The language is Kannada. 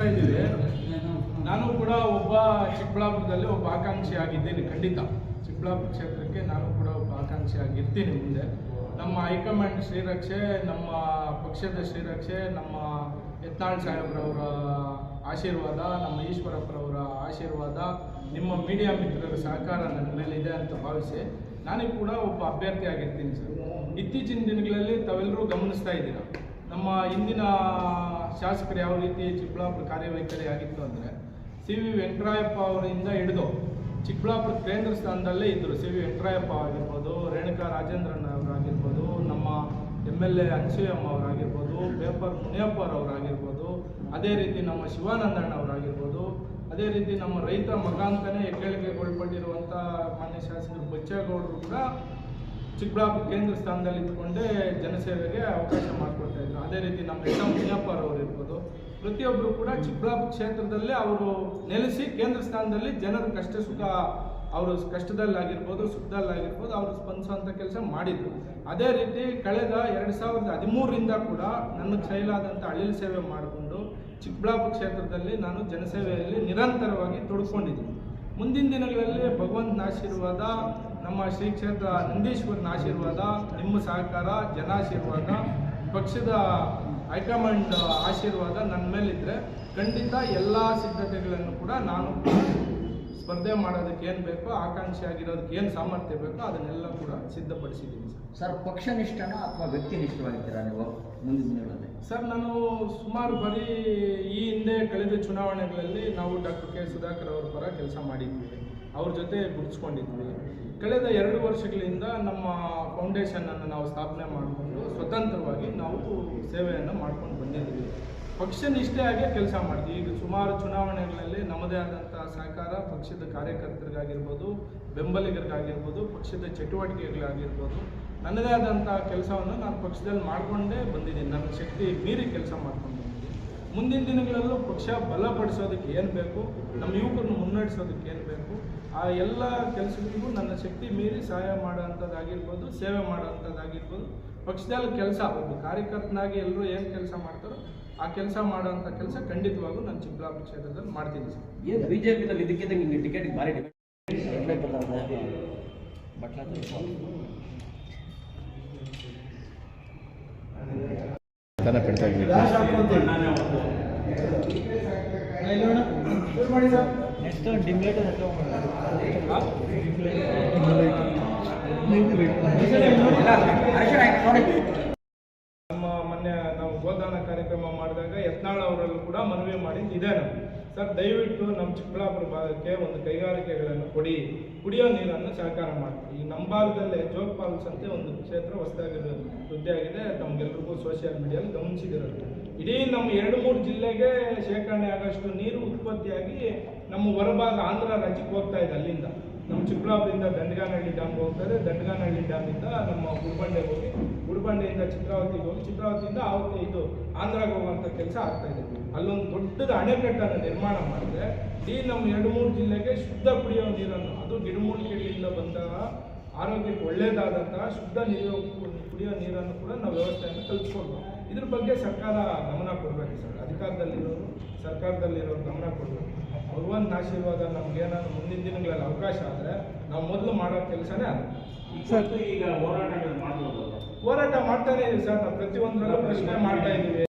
ಇದ್ದೀವಿ. ನಾನು ಕೂಡ ಒಬ್ಬ ಚಿಕ್ಕಬಳ್ಳಾಪುರದಲ್ಲಿ ಒಬ್ಬ ಆಕಾಂಕ್ಷಿ ಆಗಿದ್ದೀನಿ. ಖಂಡಿತ ಚಿಕ್ಕಬಳ್ಳಾಪುರ ಕ್ಷೇತ್ರಕ್ಕೆ ನಾನು ಕೂಡ ಒಬ್ಬ ಆಕಾಂಕ್ಷಿ ಆಗಿರ್ತೀನಿ ಮುಂದೆ. ನಮ್ಮ ಹೈಕಮಾಂಡ್ ಶ್ರೀರಕ್ಷೆ, ನಮ್ಮ ಪಕ್ಷದ ಶ್ರೀರಕ್ಷೆ, ನಮ್ಮ ಯತ್ನಾಳ್ ಸಾಹೇಬ್ರವರ ಆಶೀರ್ವಾದ, ನಮ್ಮ ಈಶ್ವರಪ್ಪರವರ ಆಶೀರ್ವಾದ, ನಿಮ್ಮ ಮೀಡಿಯಾ ಮಿತ್ರರ ಸಹಕಾರ ನನ್ನ ಮೇಲಿದೆ ಅಂತ ಭಾವಿಸಿ ನಾನೀಗ ಕೂಡ ಒಬ್ಬ ಅಭ್ಯರ್ಥಿ ಆಗಿರ್ತೀನಿ ಸರ್. ಇತ್ತೀಚಿನ ದಿನಗಳಲ್ಲಿ ತಾವೆಲ್ಲರೂ ಗಮನಿಸ್ತಾ ಇದ್ದೀರಾ, ನಮ್ಮ ಇಂದಿನ ಶಾಸಕರು ಯಾವ ರೀತಿ ಚಿಕ್ಕಬಳ್ಳಾಪುರ ಕಾರ್ಯವೈಖರಿ ಆಗಿತ್ತು ಅಂದರೆ, ಸಿ ವಿ ವೆಂಕಟರಾಯಪ್ಪ ಅವರಿಂದ ಹಿಡಿದು ಚಿಕ್ಕಬಳ್ಳಾಪುರ ಕೇಂದ್ರ ಸ್ಥಾನದಲ್ಲೇ ಇದ್ದರು. ಸಿ ವಿ ವೆಂಕಟರಾಯಪ್ಪ ಆಗಿರ್ಬೋದು, ರೇಣುಕಾ ರಾಜೇಂದ್ರನ್ ಅವರಾಗಿರ್ಬೋದು, ನಮ್ಮ MLA ಅನ್ಸೂಯಮ್ಮ ಅವರಾಗಿರ್ಬೋದು, ಪೇಪರ್ ಮುನಿಯಪ್ಪರವರಾಗಿರ್ಬೋದು, ಅದೇ ರೀತಿ ನಮ್ಮ ಶಿವಾನಂದಣ್ಣ ಅವರಾಗಿರ್ಬೋದು, ಅದೇ ರೀತಿ ನಮ್ಮ ರೈತ ಮಗ ಅಂತಲೇ ಹೆಗ್ಗಳಿಕೆಗೊಳ್ಪಟ್ಟಿರುವಂಥ ಮಾನ್ಯ ಶಾಸಕರು ಬಚ್ಚೇಗೌಡರು ಕೂಡ ಚಿಕ್ಕಬಳ್ಳಾಪುರ ಕೇಂದ್ರ ಸ್ಥಾನದಲ್ಲಿ ಇದ್ದುಕೊಂಡೇ ಜನಸೇವೆಗೆ ಅವಕಾಶ ಮಾಡಿಕೊಡ್ತಾ ಇದ್ರು. ಅದೇ ರೀತಿ ನಮ್ಮ ಮುನಿಯಪ್ಪರವರು ಇರ್ಬೋದು, ಪ್ರತಿಯೊಬ್ಬರು ಕೂಡ ಚಿಕ್ಕಬಳ್ಳಾಪುರ ಕ್ಷೇತ್ರದಲ್ಲೇ ಅವರು ನೆಲೆಸಿ ಕೇಂದ್ರ ಸ್ಥಾನದಲ್ಲಿ ಜನರ ಕಷ್ಟ ಸುಖ, ಅವರು ಕಷ್ಟದಲ್ಲಾಗಿರ್ಬೋದು ಸುಖದಲ್ಲಾಗಿರ್ಬೋದು ಅವರು ಸ್ಪಂದಿಸುವಂಥ ಕೆಲಸ ಮಾಡಿದರು. ಅದೇ ರೀತಿ ಕಳೆದ 2013ರಿಂದ ಕೂಡ ನನ್ನ ಕೈಲಾದಂಥ ಅಳಿಲು ಸೇವೆ ಮಾಡಿಕೊಂಡು ಚಿಕ್ಕಬಳ್ಳಾಪುರ ಕ್ಷೇತ್ರದಲ್ಲಿ ನಾನು ಜನಸೇವೆಯಲ್ಲಿ ನಿರಂತರವಾಗಿ ತೊಡಗಿಕೊಂಡಿದ್ದೀನಿ. ಮುಂದಿನ ದಿನಗಳಲ್ಲಿ ಭಗವಂತನ ಆಶೀರ್ವಾದ, ನಮ್ಮ ಶ್ರೀ ಕ್ಷೇತ್ರ ನಂದೀಶ್ವರನ ಆಶೀರ್ವಾದ, ನಿಮ್ಮ ಸಹಕಾರ, ಜನಾಶೀರ್ವಾದ, ಪಕ್ಷದ ಹೈಕಮಾಂಡ್ ಆಶೀರ್ವಾದ ನನ್ನ ಮೇಲಿದ್ದರೆ ಖಂಡಿತ ಎಲ್ಲ ಸಿದ್ಧತೆಗಳನ್ನು ಕೂಡ ನಾನು ಸ್ಪರ್ಧೆ ಮಾಡೋದಕ್ಕೆ ಏನು ಬೇಕೋ, ಆಕಾಂಕ್ಷಿ ಆಗಿರೋದಕ್ಕೆ ಏನು ಸಾಮರ್ಥ್ಯ ಬೇಕೋ ಅದನ್ನೆಲ್ಲ ಕೂಡ ಸಿದ್ಧಪಡಿಸಿದ್ದೀನಿ ಸರ್. ಪಕ್ಷನಿಷ್ಠನ ಅಥವಾ ವ್ಯಕ್ತಿನಿಷ್ಠವಾಗಿರ್ತೀರಾ ನೀವು ಮುಂದಿನ ದಿನಗಳಲ್ಲಿ? ಸರ್, ನಾನು ಸುಮಾರು ಬಾರಿ ಈ ಹಿಂದೆ ಕಳೆದ ಚುನಾವಣೆಗಳಲ್ಲಿ ನಾವು ಡಾಕ್ಟರ್ ಕೆ ಸುಧಾಕರ್ ಅವರ ಪರ ಕೆಲಸ ಮಾಡಿದ್ವಿ, ಅವ್ರ ಜೊತೆ ಗುರುತಿಸ್ಕೊಂಡಿದ್ವಿ. ಕಳೆದ 2 ವರ್ಷಗಳಿಂದ ನಮ್ಮ ಫೌಂಡೇಶನನ್ನು ನಾವು ಸ್ಥಾಪನೆ ಮಾಡಿಕೊಂಡು ಸ್ವತಂತ್ರವಾಗಿ ನಾವು ಸೇವೆಯನ್ನು ಮಾಡ್ಕೊಂಡು ಬಂದಿದ್ದೀವಿ. ಪಕ್ಷನಿಷ್ಠೆಯಾಗಿ ಕೆಲಸ ಮಾಡ್ತೀವಿ. ಈಗ ಸುಮಾರು ಚುನಾವಣೆಗಳಲ್ಲಿ ನಮ್ಮದೇ ಆದಂಥ ಸಹಕಾರ ಪಕ್ಷದ ಕಾರ್ಯಕರ್ತರಿಗಾಗಿರ್ಬೋದು, ಬೆಂಬಲಿಗರಿಗಾಗಿರ್ಬೋದು, ಪಕ್ಷದ ಚಟುವಟಿಕೆಗಳಾಗಿರ್ಬೋದು, ನನ್ನದೇ ಆದಂಥ ಕೆಲಸವನ್ನು ನಾನು ಪಕ್ಷದಲ್ಲಿ ಮಾಡಿಕೊಂಡೇ ಬಂದಿದ್ದೀನಿ. ನನ್ನ ಶಕ್ತಿ ಮೀರಿ ಕೆಲಸ ಮಾಡ್ಕೊಂಡು ಬಂದಿದ್ದೀನಿ. ಮುಂದಿನ ದಿನಗಳಲ್ಲೂ ಪಕ್ಷ ಬಲಪಡಿಸೋದಕ್ಕೆ ಏನು ಬೇಕು, ನಮ್ಮ ಯುವಕರನ್ನು ಮುನ್ನಡೆಸೋದಕ್ಕೆ ಏನು ಬೇಕು, ಆ ಎಲ್ಲ ಕೆಲಸಗಳಿಗೂ ನನ್ನ ಶಕ್ತಿ ಮೀರಿ ಸಹಾಯ ಮಾಡೋವಂಥದ್ದಾಗಿರ್ಬೋದು, ಸೇವೆ ಮಾಡೋವಂಥದ್ದಾಗಿರ್ಬೋದು, ಪಕ್ಷದಲ್ಲಿ ಕೆಲಸ ಒಬ್ಬ ಕಾರ್ಯಕರ್ತನಾಗಿ ಎಲ್ಲರೂ ಏನು ಕೆಲಸ ಮಾಡ್ತಾರೋ ಆ ಕೆಲಸ ಮಾಡೋವಂಥ ಕೆಲಸ ಖಂಡಿತವಾಗೂ ನಾನು ಚಿಕ್ಕಬಳ್ಳಾಪುರ ಕ್ಷೇತ್ರದಲ್ಲಿ ಮಾಡ್ತೀನಿ ಸರ್. ಏನು ಬಿಜೆಪಿನಲ್ಲಿ ಇದಕ್ಕಿಂತ ನಿಮಗೆ ಟಿಕೆಟ್ ಭಾರಿ ನಮ್ಮ ಮೊನ್ನೆ ನಾವು ಗೋದಾನ ಕಾರ್ಯಕ್ರಮ ಮಾಡಿದಾಗ ಯತ್ನಾಳ್ ಅವರಲ್ಲೂ ಕೂಡ ಮನವಿ ಮಾಡಿದ್ದು ಇದೆ. ಸರ್, ದಯವಿಟ್ಟು ನಮ್ಮ ಚಿಕ್ಕಬಳ್ಳಾಪುರ ಭಾಗಕ್ಕೆ ಒಂದು ಕೈಗಾರಿಕೆಗಳನ್ನು ಕೊಡಿ, ಕುಡಿಯೋ ನೀರನ್ನು ಸಹಕಾರ ಮಾಡ್ತೀವಿ. ಈ ನಮ್ಮ ಭಾಗದಲ್ಲೇ ಜೋಗ್ ಫಾಲ್ಸ್ ಅಂತ ಒಂದು ಕ್ಷೇತ್ರ ಹೊಸದಾಗಿ ವೃದ್ಧಿಯಾಗಿದೆ, ತಮಗೆಲ್ರಿಗೂ ಸೋಷಿಯಲ್ ಮೀಡಿಯಲ್ಲಿ ಗಮನಿಸಿದಿರೋದು. ಇಡೀ ನಮ್ಮ 2-3 ಜಿಲ್ಲೆಗೆ ಶೇಖರಣೆ ಆಗೋಷ್ಟು ನೀರು ಉತ್ಪತ್ತಿಯಾಗಿ ನಮ್ಮ ಹೊರಭಾಗ ಆಂಧ್ರ ರಾಜ್ಯಕ್ಕೆ ಹೋಗ್ತಾ ಇದೆ. ಅಲ್ಲಿಂದ ನಮ್ಮ ಚಿಕ್ಕಬಳ್ಳಾಪುರದಿಂದ ದಂಡಗಾನಹಳ್ಳಿ ಡ್ಯಾಮ್ಗೆ ಹೋಗ್ತಾರೆ, ದಂಡಗಾನಹಳ್ಳಿ ಡ್ಯಾಮಿಂದ ನಮ್ಮ ಗುಡಿಬಂಡೆಗೆ ಹೋಗಿ, ಗುಡಿಬಂಡೆಯಿಂದ ಚಿತ್ರಾವತಿಗೆ ಹೋಗಿ, ಚಿತ್ರಾವತಿಯಿಂದ ಇದು ಆಂಧ್ರಾಗೆ ಹೋಗುವಂಥ ಕೆಲಸ ಆಗ್ತಾ ಇದೆ. ಅಲ್ಲೊಂದು ದೊಡ್ಡದ ಅಣೆಕಟ್ಟನ್ನು ನಿರ್ಮಾಣ ಮಾಡಿದ್ರೆ ಈ ನಮ್ಮ 2-3 ಜಿಲ್ಲೆಗೆ ಶುದ್ಧ ಕುಡಿಯೋ ನೀರನ್ನು, ಅದು ಗಿಡಮೂಲಿಕೆಗಳಿಂದ ಬಂದಾಗ ಆರೋಗ್ಯಕ್ಕೆ ಒಳ್ಳೆಯದಾದಂತಹ ಶುದ್ಧ ನೀರು ಕುಡಿಯೋ ನೀರನ್ನು ಕೂಡ ನಾವು ವ್ಯವಸ್ಥೆಯನ್ನು ಕಲ್ಪಿಸ್ಕೊಳ್ಬೋದು. ಇದ್ರ ಬಗ್ಗೆ ಸರ್ಕಾರ ಗಮನ ಕೊಡಬೇಕು ಸರ್. ಅಧಿಕಾರದಲ್ಲಿರೋರು, ಸರ್ಕಾರದಲ್ಲಿರೋರು ಗಮನ ಕೊಡಬೇಕು. ಭಗವಂತನ ಆಶೀರ್ವಾದ ನಮಗೇನಾದ್ರು ಮುಂದಿನ ದಿನಗಳಲ್ಲಿ ಅವಕಾಶ ಆದರೆ ನಾವು ಮೊದಲು ಮಾಡೋ ಕೆಲಸನೇ ಅದು. ಈಗ ಹೋರಾಟ ಮಾಡ್ಬೋದು, ಹೋರಾಟ ಮಾಡ್ತಾನೆ ಇದೀವಿ ಸರ್. ನಾವು ಪ್ರತಿಯೊಂದರಲ್ಲೂ ಪ್ರಶ್ನೆ ಮಾಡ್ತಾ ಇದ್ದೀವಿ.